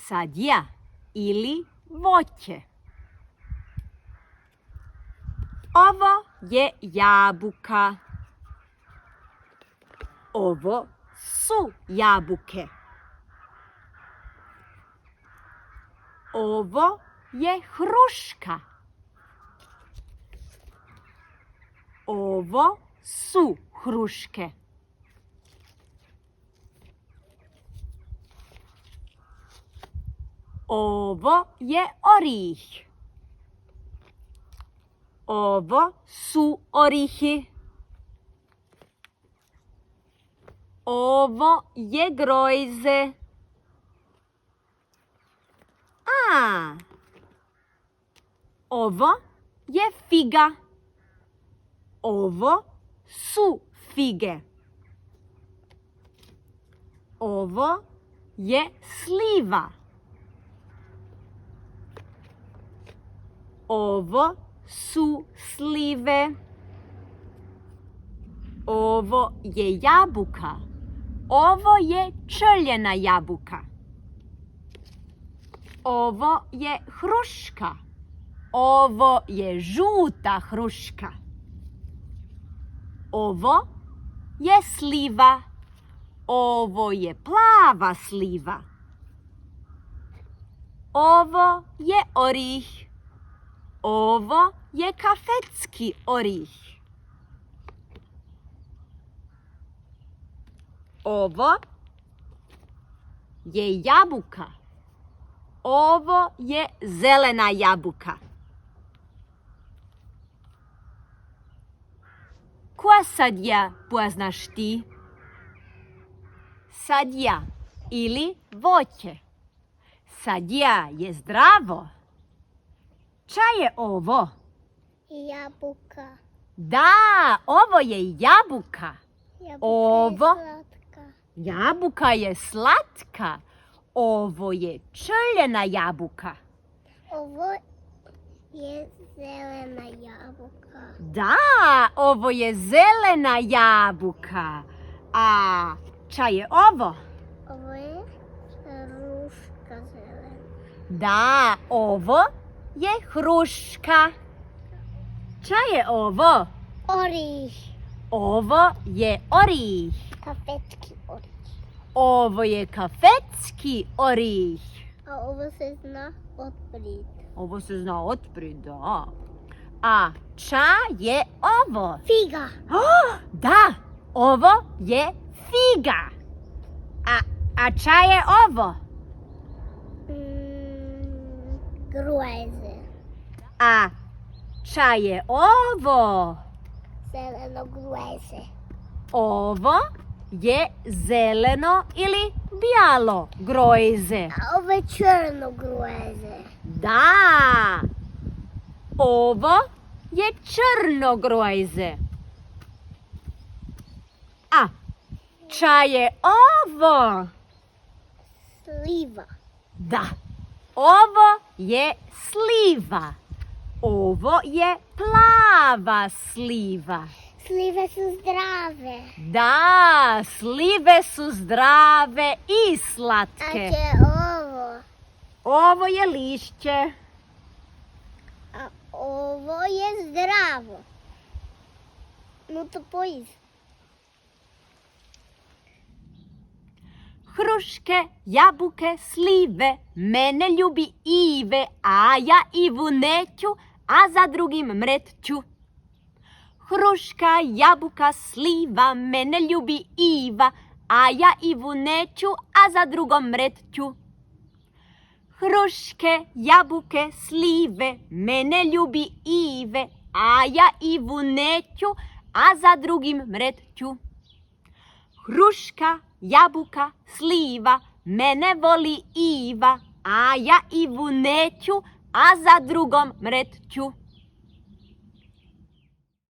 sadja ili voće. Ovo je jabuka. Ovo su jabuke. Ovo je hruška. Ovo su hruške. Ovo je orih. Ovo su orihi. Ovo je grojze. Ovo je figa. Ovo su fige. Ovo je sliva. Ovo su slive. Ovo je jabuka. Ovo je črljena jabuka. Ovo je hruška. Ovo je žuta hruška. Ovo je sliva. Ovo je plava sliva. Ovo je orih. Ovo je kafetski orih. Ovo je jabuka. Ovo je zelena jabuka. Koja sadja poznaš ti? Sadja ili voće. Sadja je zdravo. Ča je ovo? Jabuka. Da, ovo je jabuka. Ovo? Je slatka. Jabuka je slatka. Ovo je črljena jabuka. Ovo je zelena jabuka. Da, ovo je zelena jabuka. A ča je ovo? Ovo je hruška zelena. Da, ovo je hruška. Ča je ovo? Orih. Ovo je orih. Kafetski orih. Ovo je kafetski orih. A ovo se zna otprit. Ovo se zna otprid, da. A ča je ovo? Figa. Da, ovo je figa. A ča je ovo? Grujze. A ča je ovo? Zeleno grujze. Ovo je zeleno ili bijalo grojze. A ovo je črno grujze. Da, ovo je črno grojze. A ča je ovo? Sliva. Da, ovo je sliva. Ovo je plava sliva. Slive su zdrave. Da, slive su zdrave i A slatke. će ovo? Ovo je lišće. A ovo je zdravo. No to pojiz. Hruške, jabuke, slive, mene ljubi Ive, a ja Ivu neću, a za drugim mreću. Hruška, jabuka, sliva, mene ljubi Iva, a ja Ivu neću, a za drugom mreću. Hruške, jabuke, slive, mene ljubi Ive, a ja Ivu neću, a za drugim mreću. Hruška, jabuka, sliva, mene voli Iva, a ja Ivu neću, a za drugom mreću.